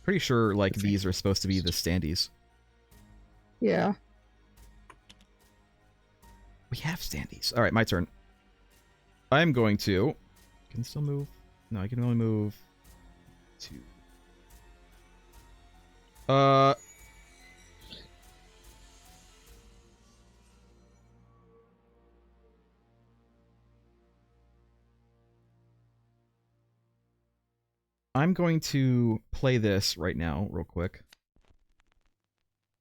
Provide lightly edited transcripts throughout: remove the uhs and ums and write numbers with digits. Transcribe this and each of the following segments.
Pretty sure, like, these are supposed to be the standees. Yeah. We have standees. Alright, my turn. I'm going to... Can still move? No, I can only move... 2. I'm going to play this right now, real quick.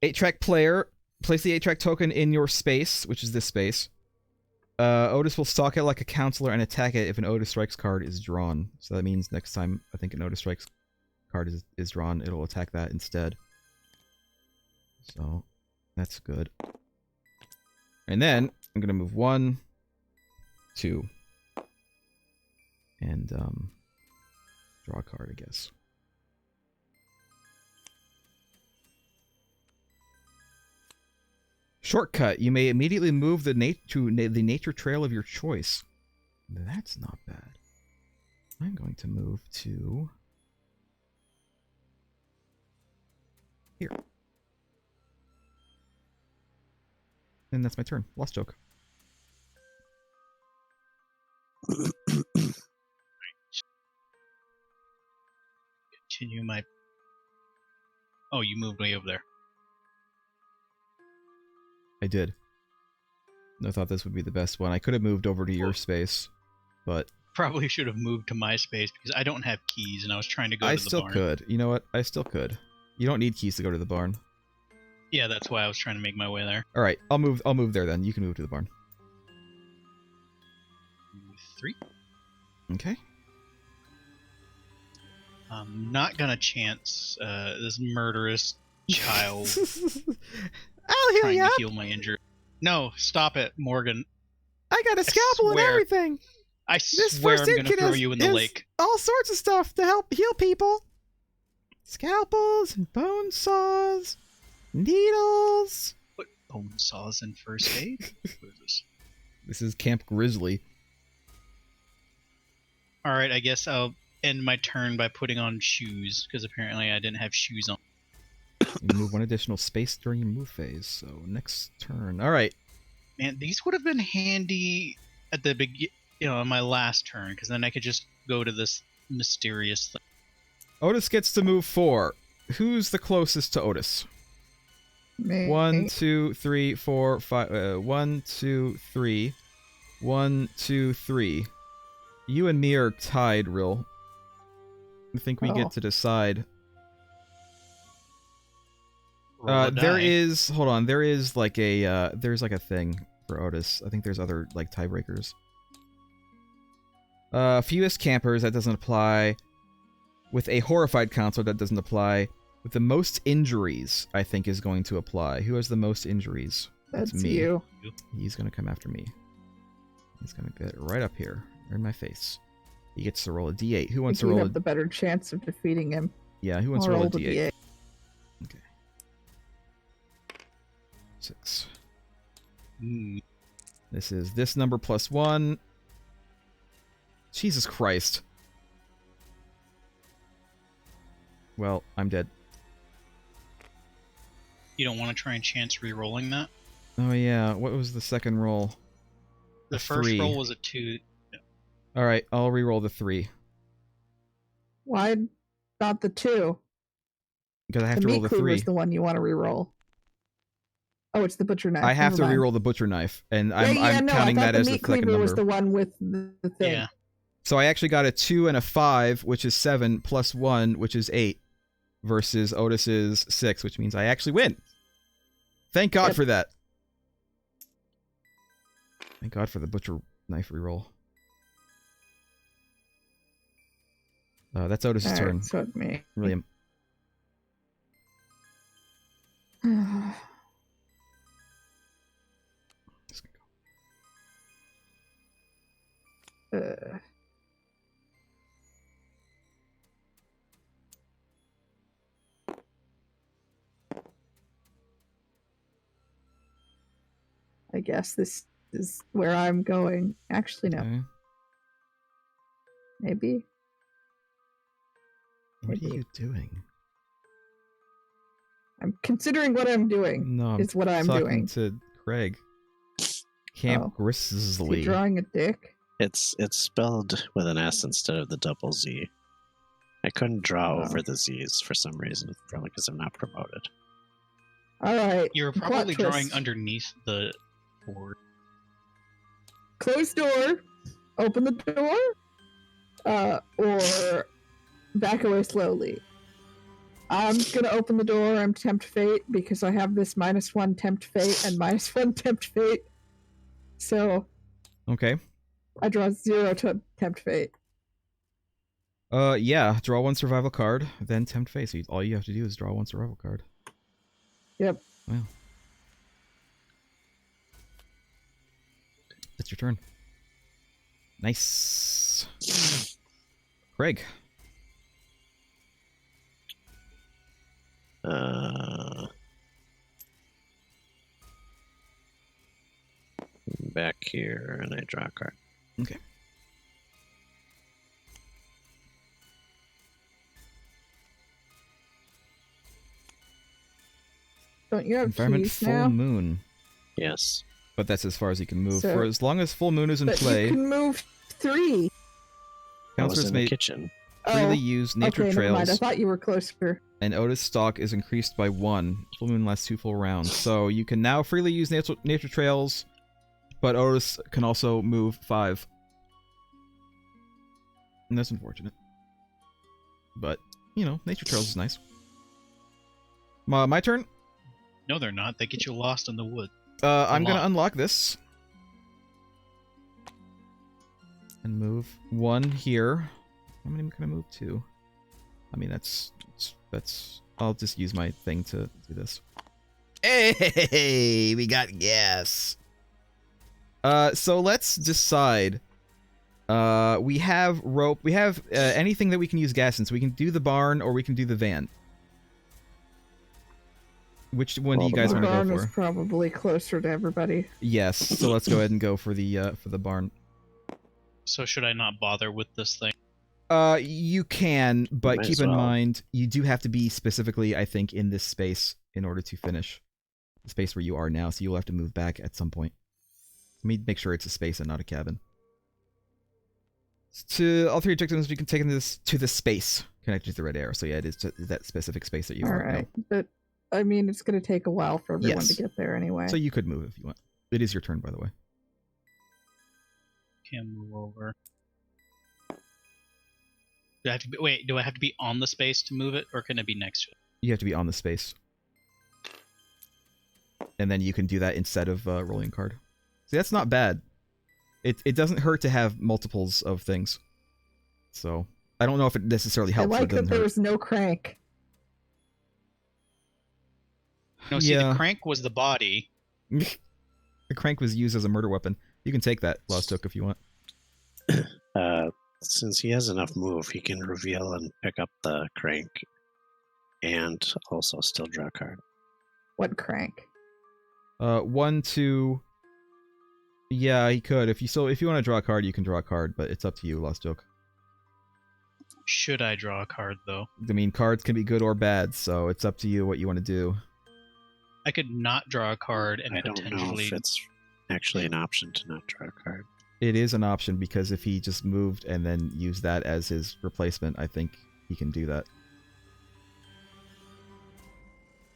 8-track player, place the 8-track token in your space, which is this space. Otis will stalk it like a counselor and attack it if an Otis Strikes card is drawn. So that means next time I think an Otis Strikes card is drawn, it'll attack that instead. So that's good. And then I'm going to move 1, 2, and draw a card, I guess. Shortcut. You may immediately move to the nature trail of your choice. That's not bad. I'm going to move to... here. And that's my turn. Lost joke. Continue my... Oh, you moved way over there. I did. I thought this would be the best one. I could have moved over to your space, but... Probably should have moved to my space because I don't have keys and I was trying to go to the barn. I still could. You know what? I still could. You don't need keys to go to the barn. Yeah, that's why I was trying to make my way there. All right, I'll move there then. You can move to the barn. 3. Okay. I'm not gonna chance this murderous child I'll heal trying you to up. heal my injury. No, stop it, Morgan. I got a scalpel and everything. I This swear first I'm aid gonna kit throw you in the lake. All sorts of stuff to help heal people. Scalpels and bone saws, needles. What bone saws in first aid? What is this? This is Camp Grizzly. Alright, I guess I'll end my turn by putting on shoes, because apparently I didn't have shoes on. You move 1 additional space during your move phase, so next turn. Alright. Man, these would have been handy at the on my last turn, because then I could just go to this mysterious thing. Otis gets to move 4. Who's the closest to Otis? Me. 1, 2, 3, 4, 5. 1, 2, 3. 1, 2, 3. You and me are tied, Rill. I think we get to decide. There is... Hold on. There is like a... there's like a thing for Otis. I think there's other like tiebreakers. Fewest campers, that doesn't apply. With a horrified counselor, that doesn't apply. With the most injuries, I think is going to apply. Who has the most injuries? That's me. you. He's going to come after me. He's going to get right up here. Right in my face. He gets to roll a d8. Who wants to roll You have the better chance of defeating him. Yeah, who wants to roll a d8? Okay. 6. This is this number plus 1. Jesus Christ. Well, I'm dead. You don't want to try and chance re-rolling that? Oh yeah, what was the second roll? The first roll was a 2. Alright, I'll re-roll the 3. Why not the 2? Because I have to roll the 3. The the one you want to re-roll. Oh, it's the butcher knife. I have to re-roll the butcher knife, and I'm counting that as the second number. Was the one with the thing. Yeah. So I actually got a 2 and a 5, which is 7, plus 1, which is 8, versus Otis's 6, which means I actually win. Thank God for that. Thank God for the butcher knife reroll. That's Otis's turn. So it's me. William. I guess this is where I'm going. Actually, no. Okay. Maybe. What are you doing? I'm considering what I'm doing. No, I'm is what I'm talking doing. to Craig. Camp Is Grizzly. he drawing a dick? It's spelled with an S instead of the double Z. I couldn't draw Oh. over the Z's for some reason, probably because I'm not promoted. All right. You're plot probably drawing twist. underneath the board. Close door. Open the door. Or back away slowly. I'm gonna open the door. I'm tempt fate because I have this -1 tempt fate and -1 tempt fate. So Okay. I draw 0 to tempt fate. Yeah. Draw 1 survival card, then tempt fate. So all you have to do is draw 1 survival card. Yep. Wow. It's your turn. Nice. Craig. Back here, and I draw a card. Okay. Don't you have Environment keys full now? moon. Yes. But that's as far as you can move. So- For as long as full moon is in But play, you can move 3. I was counselors in the may kitchen. freely use nature okay, never mind. I trails, thought you were closer. and Otis stock is increased by 1. Full moon lasts 2 full rounds. So you can now freely use nature trails, but Otis can also move 5. And that's unfortunate. But, you know, nature trails is nice. My turn? No, they're not. They get you lost in the wood. I'm gonna Unlock. unlock this. And move 1 here. How many can I move? 2. I mean, that's... I'll just use my thing to do this. Hey, we got gas. So let's decide. We have rope. We have anything that we can use gas in. So we can do the barn or we can do the van. Which one do you guys The want to barn go is for? probably closer to everybody. Yes. So let's go ahead and go for the barn. So should I not bother with this thing? You can, but Might keep as in well. mind you do have to be specifically, I think, in this space in order to finish the space where you are now. So you'll have to move back at some point. Let me make sure it's a space and not a cabin. To all 3 objectives, you can take this to the space connected to the red arrow. So yeah, it is to that specific space that you All are right, but I mean, it's going to take a while for everyone Yes. to get there anyway. now. So you could move if you want. It is your turn, by the way. Can move over. Do I have to be, wait, do I have to be on the space to move it, or can it be next to it? You have to be on the space. And then you can do that instead of rolling a card. See, that's not bad. It doesn't hurt to have multiples of things. So, I don't know if it necessarily I helps, but like it that doesn't there hurt. was no crank. No, see, Yeah. the crank was the body. The crank was used as a murder weapon. You can take that, Lost Oak, if you want. Since he has enough move, he can reveal and pick up the crank, and also still draw a card. What crank? 1, 2... Yeah, he could. If you want to draw a card, you can draw a card, but it's up to you, Lost Oak. Should I draw a card, though? I mean, cards can be good or bad, so it's up to you what you want to do. I could not draw a card and I don't know potentially... if it's actually an option to not draw a card. It is an option, because if he just moved and then used that as his replacement, I think he can do that.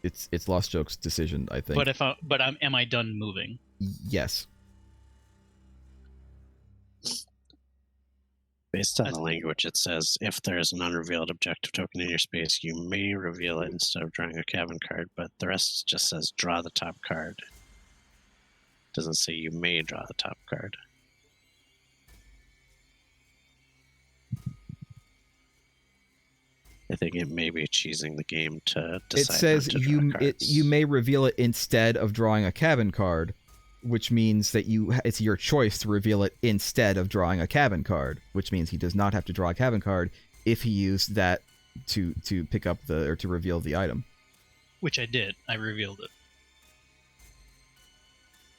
It's Lost Joke's decision, I think. But am I done moving? Yes. Based on the That's- language, it says if there is an unrevealed objective token in your space, you may reveal it instead of drawing a cabin card, but the rest just says draw the top card. It doesn't say you may draw the top card. I think it may be cheesing the game to decide It says not to draw cards. you may reveal it instead of drawing a cabin card, which means that it's your choice to reveal it instead of drawing a cabin card, which means he does not have to draw a cabin card if he used that to pick up or to reveal the item. Which I did. I revealed it.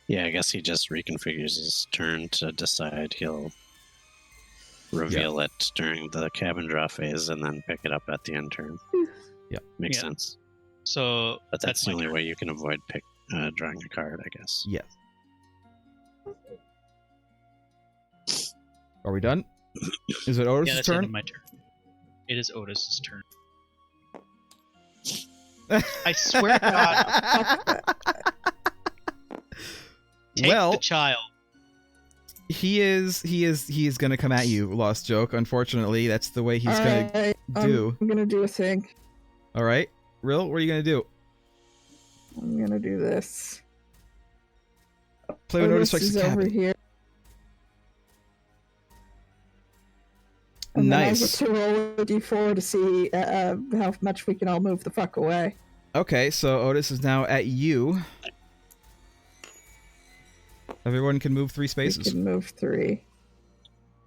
Yeah, I guess he just reconfigures his turn to decide he'll reveal it during the cabin draw phase and then pick it up at the end turn. Yeah. Makes Yeah. sense. So But that's the my only turn. way you can avoid drawing a card, I guess. Yes. Are we done? Is it Yeah, Otis' that's the end turn? of my turn. It is Otis's turn. I swear to God, take Well, the child. he is gonna come at you, Lost Joke. Unfortunately, that's the way he's gonna Alright, do. I'm gonna do a thing. All right, Rill, what are you gonna do? I'm gonna do this. Play when Otis Otis strikes is the over cabin. here. And Nice. Then I get to roll a d4 to see how much we can all move the fuck away. Okay, so Otis is now at you. Everyone can move 3 We spaces. can move 3.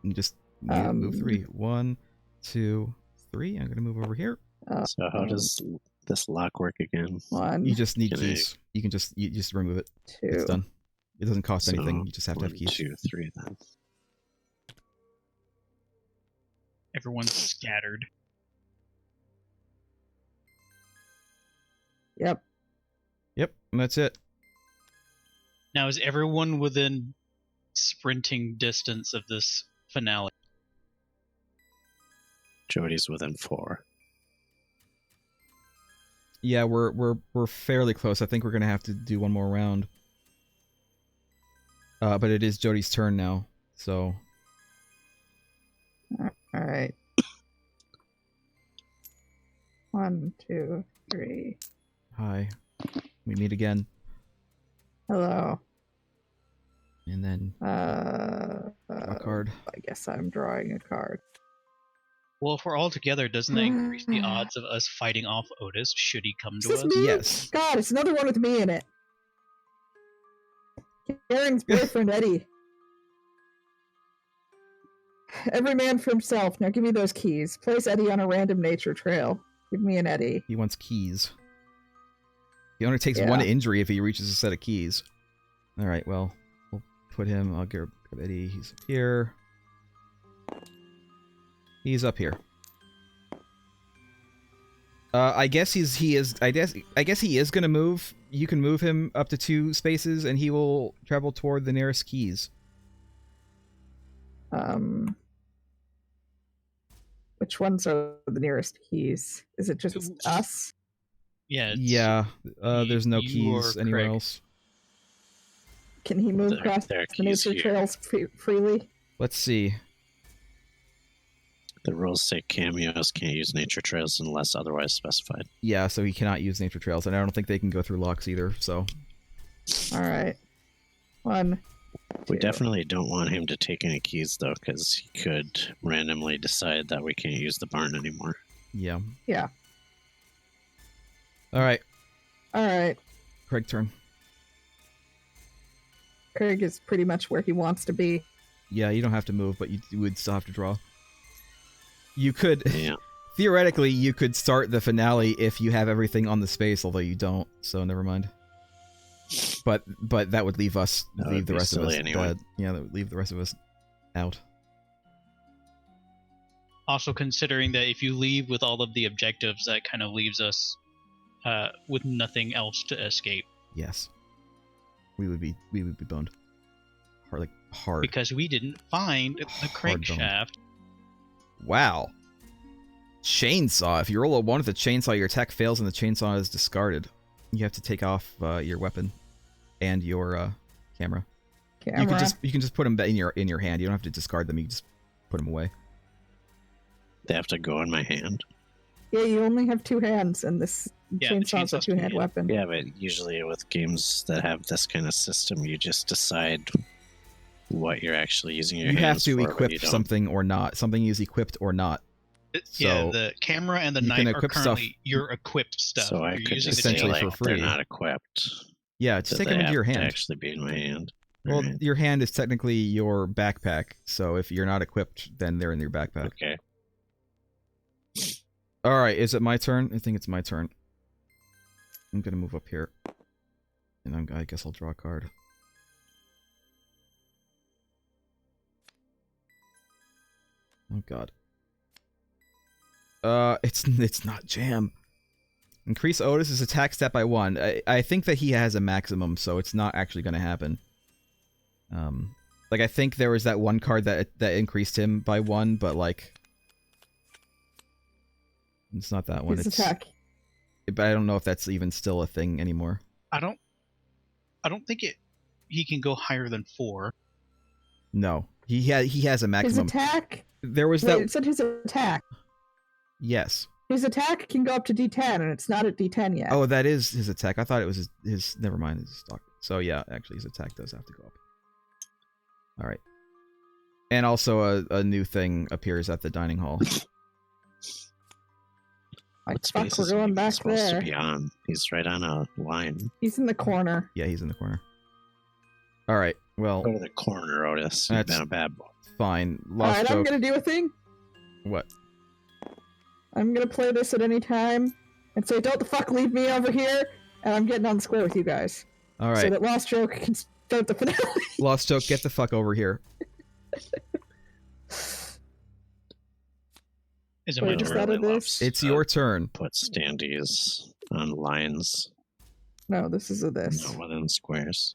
You just move 3. 1, 2, 3. I'm gonna move over here. So how does this lock work again? 1, You just need Can I- keys. You just remove it. 2. It's done. It doesn't cost anything. So, You just have to have 1, keys. 2, 3 then. Everyone's scattered. Yep. Yep, and that's it. Now, is everyone within sprinting distance of this finale? Jody's within 4. Yeah, we're fairly close. I think we're gonna have to do one more round. But it is Jody's turn now, so Alright. 1, 2, 3. hi. We meet again, Hello. and then draw a card. I guess I'm drawing a card. Well, if we're all together, doesn't that increase the odds of us fighting off Otis should he come Is to this us? me? Yes. God, it's another one with me in it. Karen's boyfriend, Eddie. Every man for himself. Now give me those keys. Place Eddie on a random nature trail. Give me an Eddie. He wants keys. He only takes Yeah. 1 injury if he reaches a set of keys. All right, well, we'll put him. I'll grab Eddie. He's up here. He's up here. I guess I guess he is gonna move. You can move him up to 2 spaces, and he will travel toward the nearest keys. Which ones are the nearest keys? Is it just us? Yeah. Yeah, there's no you or keys anywhere Craig. else. Can he move There- across there are the keys nature here. trails freely? Let's see. The rules say cameos can't use nature trails unless otherwise specified. Yeah, so he cannot use nature trails, and I don't think they can go through locks either. So Alright. 1, We 2. definitely don't want him to take any keys, though, because he could randomly decide that we can't use the barn anymore. yeah. Yeah. All right, Alright. Craig turn. Craig is pretty much where he wants to be. Yeah, you don't have to move, but you would still have to draw. You could Yeah. theoretically you could start the finale if you have everything on the space, although you don't. So never mind. But that would leave us That leave would the be rest of us silly anyway. dead. Yeah, that would leave the rest of us out. Also, considering that if you leave with all of the objectives, that kind of leaves us with nothing else to escape. Yes, we would be boned. Hard. Because we didn't find the Hard crankshaft. Wow. Chainsaw. If you roll a 1 with the chainsaw, your attack fails and the chainsaw is discarded. You have to take off your weapon and your camera. Camera. You can just put them in your hand. You don't have to discard them. You can just put them away. They have to go in my hand. Yeah, you only have 2 hands, and this Yeah, the chainsaw's a chainsaw's 2-hand two-handed. weapon. Yeah, but usually with games that have this kind of system, you just decide what you're actually using your You have hands to for, but equip you don't. something or not. Something is equipped or not. Yeah, So, the camera and the you can knife are equip stuff- currently your equipped stuff. So I You're could using just the say, essentially chainsaw. like, for they're free. not equipped. Yeah, just that take they them into have your to hand. actually be in my hand. Well, Alright. your hand is technically your backpack. So if you're not equipped, then they're in your backpack. Okay. All right, is it my turn? I think it's my turn. I'm gonna move up here, and I guess I'll draw a card. Oh God. It's not jam. Increase Otis's attack stat by 1. I think that he has a maximum, so it's not actually going to happen. Like, I think there was that one card that increased him by 1, but, like... It's not that one. His It's attack. But I don't know if that's even still a thing anymore. I don't think he can go higher than 4. No. He has a maximum. His attack? There was Wait, that... it said his attack. Yes. His attack can go up to D10, and it's not at D10 yet. Oh, that is his attack. I thought it was his never mind, his stock. So yeah, actually his attack does have to go up. Alright. And also a new thing appears at the dining hall. Like, What fuck, space we're is he going even back supposed there. to be on? He's right on a line. He's in the corner. Yeah, he's in the corner. Alright, well, Go to the corner, Otis. You've That's- been a bad boy. fine. Lost Alright, I'm joke. gonna do a thing. What? I'm gonna play this at any time and say, don't the fuck leave me over here, and I'm getting on the square with you guys. So Alright. that Lost Joke can start the finale. Lost joke, get the fuck over here. Is it Wait, my just turn? out of Really this? loves It's to your turn. Put standees on lines, No, this is a this. not within squares.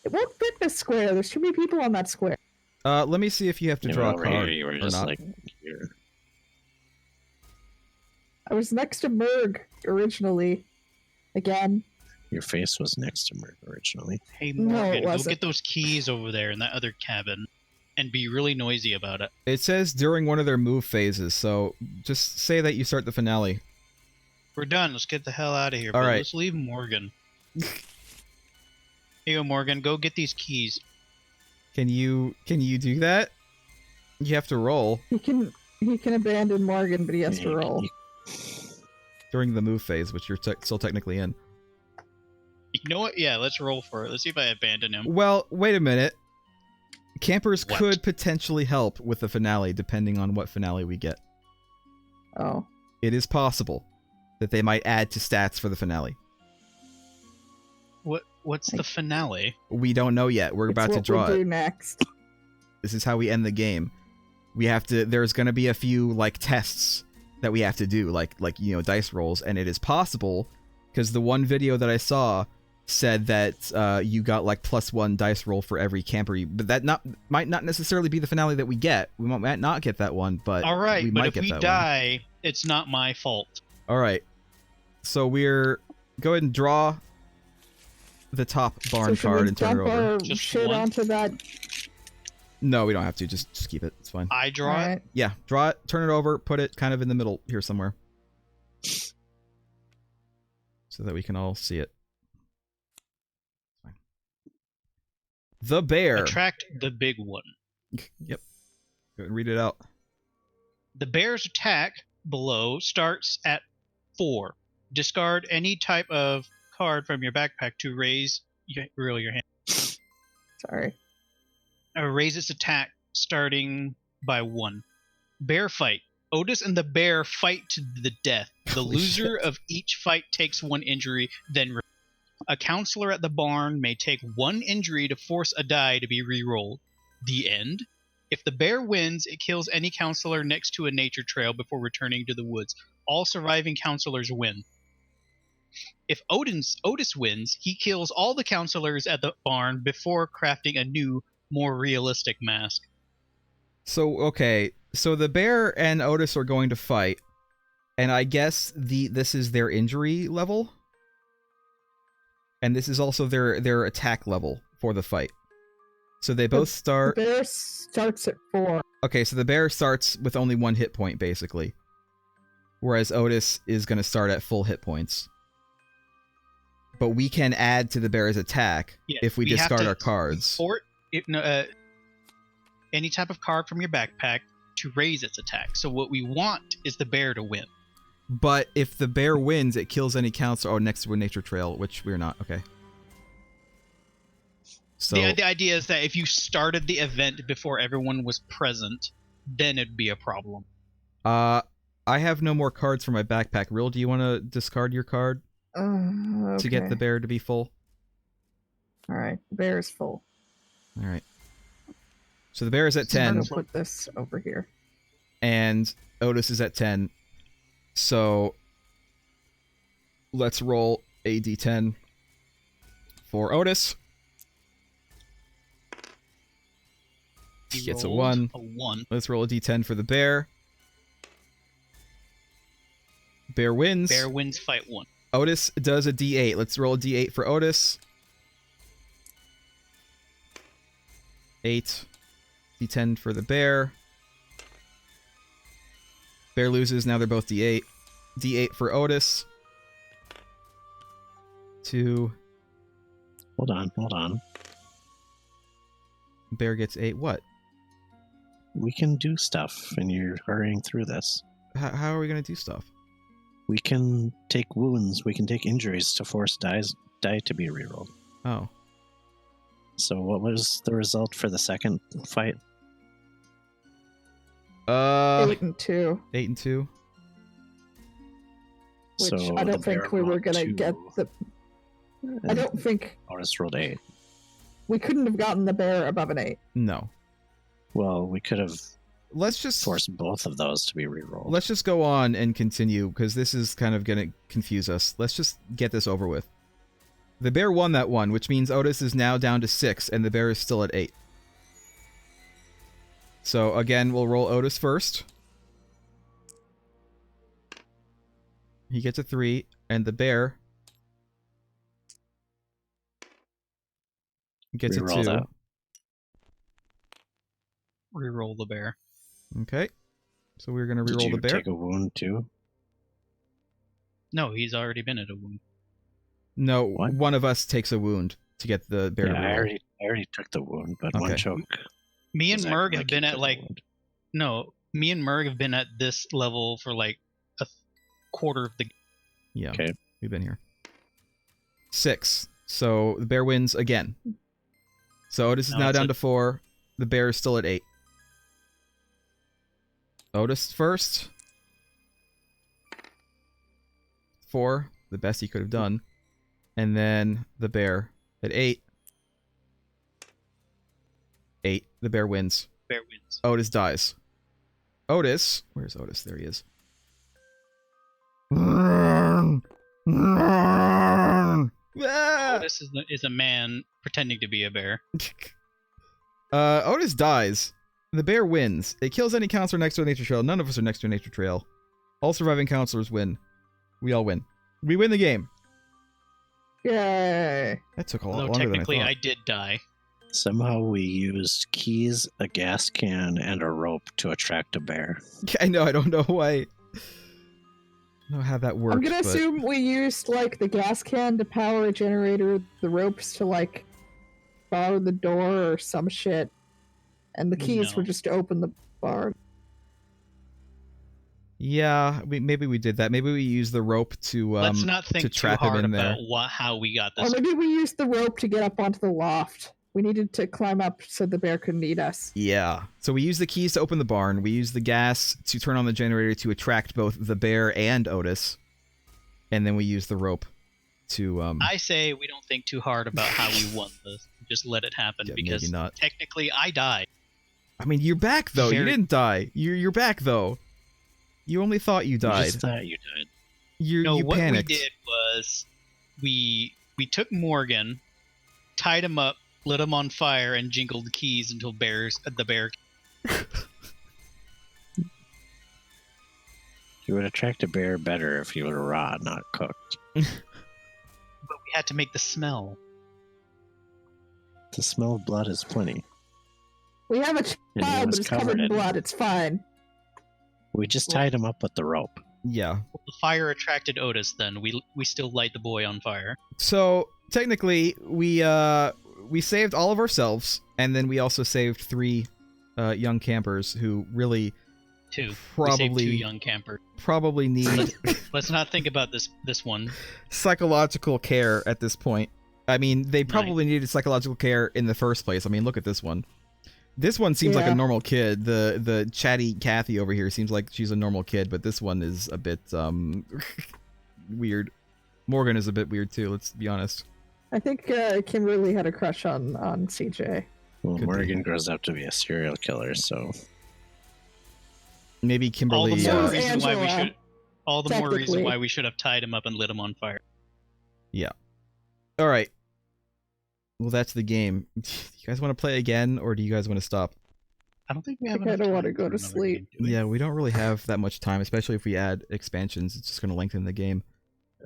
It won't fit this square. There's too many people on that square. Let me see if you have to You draw know, a over card here, you were or just not. like here. I was next to Merg originally. Again. Your face was next to Merc originally. Hey No, Morgan, it go wasn't. get those keys over there in that other cabin, and be really noisy about it. It says during one of their move phases, so just say that you start the finale. We're done. Let's get the hell out of here. All but right. Let's leave Morgan. Hey, Morgan, go get these keys. Can you do that? You have to roll He can abandon Morgan, but he has to You- roll. you- during the move phase, which you're still technically in. You know what? Yeah, let's roll for it. Let's see if I abandon him. Well, wait a minute. Campers What? could potentially help with the finale, depending on what finale we get. Oh. It is possible that they might add to stats for the finale. What's the finale? We don't know yet. We're about to draw we'll it. do next. This is how we end the game. We have to. There's going to be a few like tests that we have to do, like dice rolls, and it is possible because the one video that I saw said that you got like +1 dice roll for every camper, but that might not necessarily be the finale that we get. We might not get that one, but All right, we but might if get we that die, it's not my fault. one. All right, so go ahead and draw the top barn So should we card and turn it dump over. our Just shit one? onto that. No, we don't have to. Just keep it. It's fine. I draw it. Alright. Yeah, draw it, turn it over, put it kind of in the middle here somewhere, so that we can all see it. Fine. The bear. Attract the big one. Yep. Go ahead and read it out. The bear's attack below starts at 4. Discard any type of card from your backpack to raise your hand. Sorry. Raise its attack starting by 1. Bear fight. Otis and the bear fight to the death. The Holy loser shit. of each fight takes 1 injury, then a counselor at the barn may take 1 injury to force a die to be re-rolled. The end. If the bear wins, it kills any counselor next to a nature trail before returning to the woods. All surviving counselors win. If Otis wins, he kills all the counselors at the barn before crafting a new, more realistic mask. So okay, so the bear and Otis are going to fight, and I guess this is their injury level, and this is also their attack level for the fight. So they both The start. bear starts at 4. Okay, so the bear starts with only 1 hit point basically, whereas Otis is going to start at full hit points. But we can add to the bear's attack Yeah, if we have discard to our cards. Any type of card from your backpack to raise its attack. So what we want is the bear to win. But if the bear wins, it kills any counselor next to a nature trail, which we're not. Okay. So The idea is that if you started the event before everyone was present, then it'd be a problem. I have no more cards for my backpack. Rill, do you want to discard your card to get the bear to be full? Alright, the bear is full. All right. So the bear is at So I'm 10, gonna put this over here. and Otis is at 10. So let's roll a d10 for Otis. He gets a rolled 1. A 1. Let's roll a d10 for the bear. Bear wins. Bear wins fight 1. Otis does a d8. Let's roll a d8 for Otis. 8. D10 for the bear. Bear loses. Now they're both d8. D8 for Otis. 2. Hold on. Bear gets 8. What? We can do stuff, and you're hurrying through this. How are we going to do stuff? We can take wounds, we can take injuries to force die to be rerolled. Oh. So what was the result for the second fight? 8 and 2. 8 and 2. Which So I the don't think bear we were rolled gonna 2, get the. I don't think Otis rolled 8. we couldn't have gotten the bear above an 8. No. Well, we could have Let's just forced both of those to be rerolled. let's just go on and continue because this is kind of going to confuse us. Let's just get this over with. The bear won that one, which means Otis is now down to 6 and the bear is still at 8. So again, we'll roll Otis first. He gets a 3 and the bear gets Reroll a 2. that. Reroll the bear. Okay. So we're going to Did reroll you the bear. take a wound too? No, he's already been at a wound. No, What? one of us takes a wound to get the bear to Yeah, I reroll. already took the wound, but Okay. one choke. Me and was acting Merg have like been he at took a like wound. no. Me and Merg have been at this level for like a quarter of the. Yeah. Okay. We've been here. 6. So the bear wins again. So Otis is No, now it's down a- to 4. The bear is still at 8. Otis first. 4. The best he could have done. And then the bear at 8. 8. The bear wins. Bear wins. Otis dies. Otis. Where's Otis? There he is. Ah! Otis is a man pretending to be a bear. Otis dies. The bear wins. It kills any counselor next to a nature trail. None of us are next to a nature trail. All surviving counselors win. We all win. We win the game. Yay! That took a lot Although longer technically than I I did die. Somehow we used keys, a gas can, and a rope to attract a bear. thought. I know. I don't know why. I don't know how that works. I'm gonna but assume we used like the gas can to power a generator, the ropes to like power the door or some shit, and the keys No. were just to open the barn. Yeah, maybe we did that. Maybe we used the rope to Let's not think to too trap him hard in there. about how we got Or this. maybe we used the rope to get up onto the loft. We needed to climb up so the bear couldn't eat us. Yeah. So we use the keys to open the barn. We use the gas to turn on the generator to attract both the bear and Otis. And then we use the rope to I say we don't think too hard about how we won this. Just let it happen Yeah, because maybe not. technically I died. I mean, you're back though. You Very- didn't die. You're back though. You only thought you You died. just thought you died. No, You what panicked. we did was we took Morgan, tied him up, lit him on fire, and jingled the keys until the bear. You would attract a bear better if you were raw, not cooked. But we had to make the smell. The smell of blood is plenty. We have a And he child, was but it's covered covered in in- blood. It's fine. We just tied him up with the rope. Yeah. The fire attracted Otis. Then we still light the boy on fire. So technically, we saved all of ourselves, and then we also saved 3 young campers who really Two. We saved Probably- 2 young campers. probably need Let's not think about this one. psychological care at this point. I mean, they probably needed psychological care in the first place. I mean, look at this one. This one seems like a Yeah. normal kid. The chatty Kathy over here seems like she's a normal kid, but this one is a bit weird. Morgan is a bit weird too, let's be honest. I think Kim really had a crush on CJ. Well, Could be. Morgan grows up to be a serial killer, so Maybe All Kimberly the So more is reason why we Angela. should. All the more reason Technically. why we should have tied him up and lit him on fire. All right. Well, that's the game. Do you guys want to play again, or do you guys want to stop? I don't think we I have kinda enough wanna time go for to another sleep. game, do we? Yeah, we don't really have that much time, especially if we add expansions. It's just going to lengthen the game.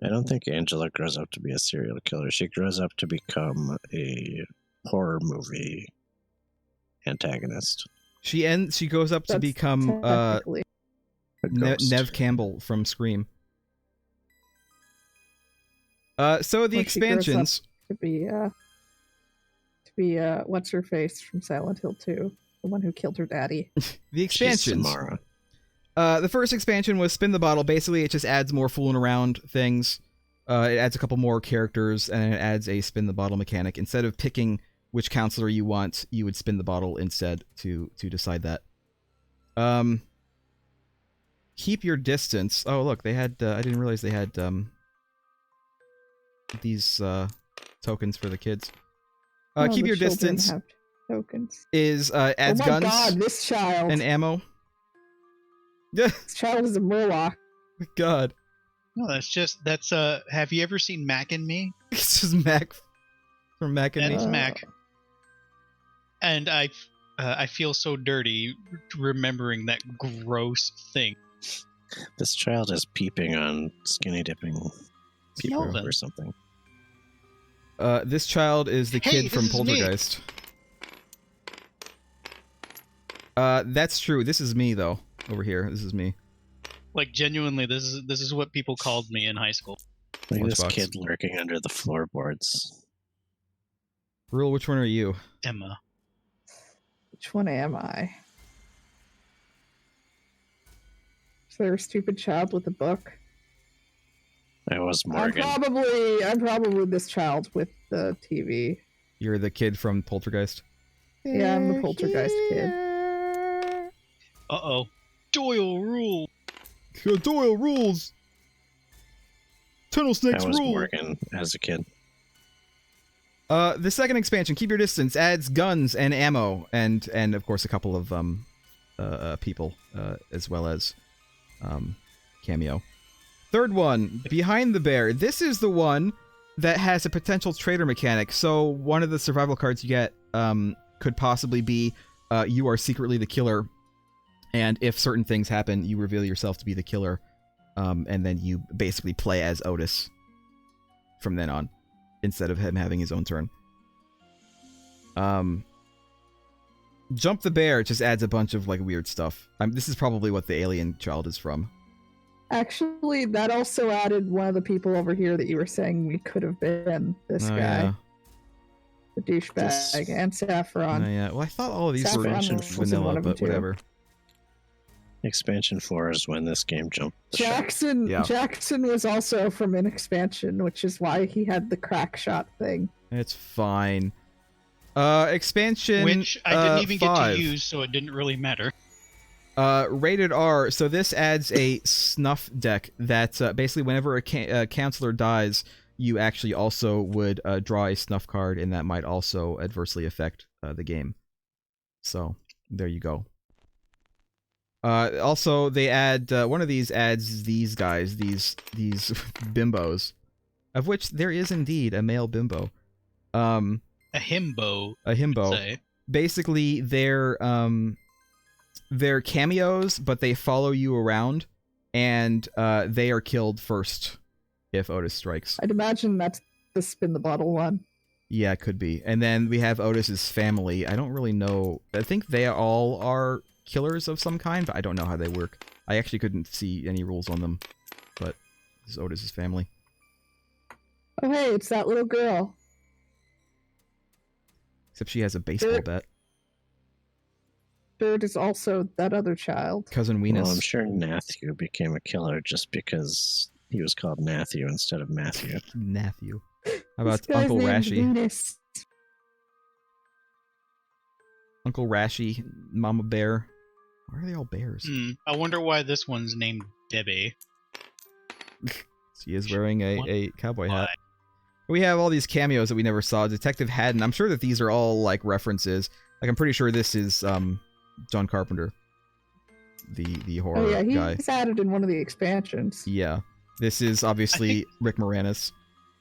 I don't think Angela grows up to be a serial killer. She grows up to become a horror movie antagonist. She goes up to That's become technically. A ghost. Nev Campbell from Scream. So the Or she grows up expansions. to be what's her face from Silent Hill 2, the one who killed her daddy. The She's expansions. Samara. The first expansion was Spin the Bottle. Basically, it just adds more fooling around things. It adds a couple more characters, and it adds a spin the bottle mechanic. Instead of picking which counselor you want, you would spin the bottle instead to decide that. Keep your distance. Oh, look, they had. I didn't realize they had these tokens for the kids. Oh, keep the your children distance have tokens. is adds oh my guns god, this child. and ammo. Yeah, This child is a Murloc. God. No, that's have you ever seen Mac and Me? It's just Mac from Mac and That Me. is Mac. And I feel so dirty remembering that gross thing. This child is peeping on skinny dipping people Melvin. or something. This child is the Hey, kid this from is me. Poltergeist. That's true. This is me though. Over here, this is me. Like genuinely, this is what people called me in high school. Look at this Lunchbox. kid lurking under the floorboards. Rule, which one are you? Emma. Which one am I? Is there a stupid child with a book? I was Morgan. I'm probably this child with the TV. You're the kid from Poltergeist. Yeah, I'm the poltergeist kid. Uh-oh. Doyle rule. Doyle rules. Tunnel I snakes was rule. Morgan as a kid. The second expansion, Keep Your Distance, adds guns and ammo, and of course a couple of people, as well as cameo. Third one, Behind the Bear. This is the one that has a potential traitor mechanic. So one of the survival cards you get could possibly be you are secretly the killer, and if certain things happen, you reveal yourself to be the killer, and then you basically play as Otis from then on, instead of him having his own turn. Jump the Bear just adds a bunch of like weird stuff. This is probably what the alien child is from. Actually, that also added one of the people over here that you were saying we could have been. This guy. Yeah. The douchebag and Saffron. Oh, yeah. Well, I thought all of these were Saffron was in vanilla, one of them but too. whatever. Expansion 4 is when this game jumped the shark. Jackson Yeah. Jackson was also from an expansion, which is why he had the crack shot thing. It's fine. Expansion Which I didn't even 5. get to use, so it didn't really matter. Rated R. So this adds a snuff deck that basically whenever a counselor dies, you actually also would draw a snuff card, and that might also adversely affect the game. So there you go. Also, they add one of these adds these guys, these bimbos, of which there is indeed a male bimbo. A himbo. A himbo. Say. Basically, they're cameos, but they follow you around, and they are killed first if Otis strikes. I'd imagine that's the spin the bottle one. Yeah, it could be. And then we have Otis's family. I don't really know. I think they all are killers of some kind, but I don't know how they work. I actually couldn't see any rules on them, but this is Otis's family. Oh hey, it's that little girl. Except she has a baseball bat. Bird is also that other child. Cousin Well, I'm Weenus. sure Matthew became a killer just because he was called Matthew instead of Matthew. Matthew. How about This guy's Uncle named Rashy? Venus. Uncle Rashy, Mama Bear. Why are they all bears? I wonder why this one's named Debbie. She is wearing a cowboy hat. Why? We have all these cameos that we never saw. Detective Haddon. I'm sure that these are all like references. Like I'm pretty sure this is John Carpenter. the horror Oh yeah, guy. he's added in one of the expansions. Yeah. This is obviously Rick Moranis.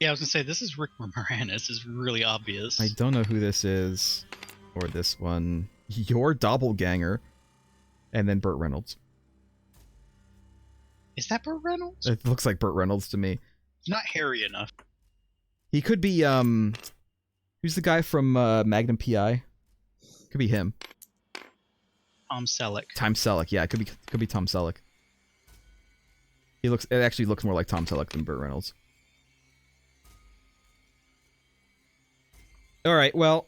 Yeah, I was gonna say this is Rick Moranis. Is really obvious. I don't know who this is, or this one. Your doppelganger, and then Burt Reynolds. Is that Burt Reynolds? It looks like Burt Reynolds to me. Not hairy enough. He could be who's the guy from Magnum PI? Could be him. Tom Selleck. Tom Selleck, yeah, it could be Tom Selleck. It actually looks more like Tom Selleck than Burt Reynolds. All right, well,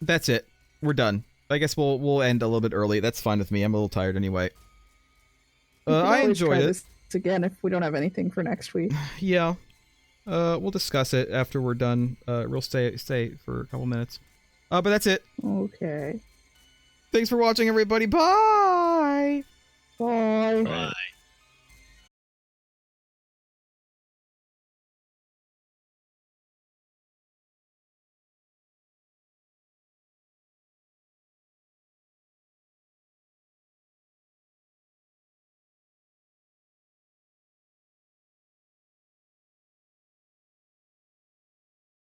that's it. We're done. I guess we'll end a little bit early. That's fine with me. I'm a little tired anyway. We could I always enjoyed try it. this again if we don't have anything for next week. Yeah. We'll discuss it after we're done. We'll stay for a couple minutes. But that's it. Okay. Thanks for watching, everybody. Bye. Bye. Bye.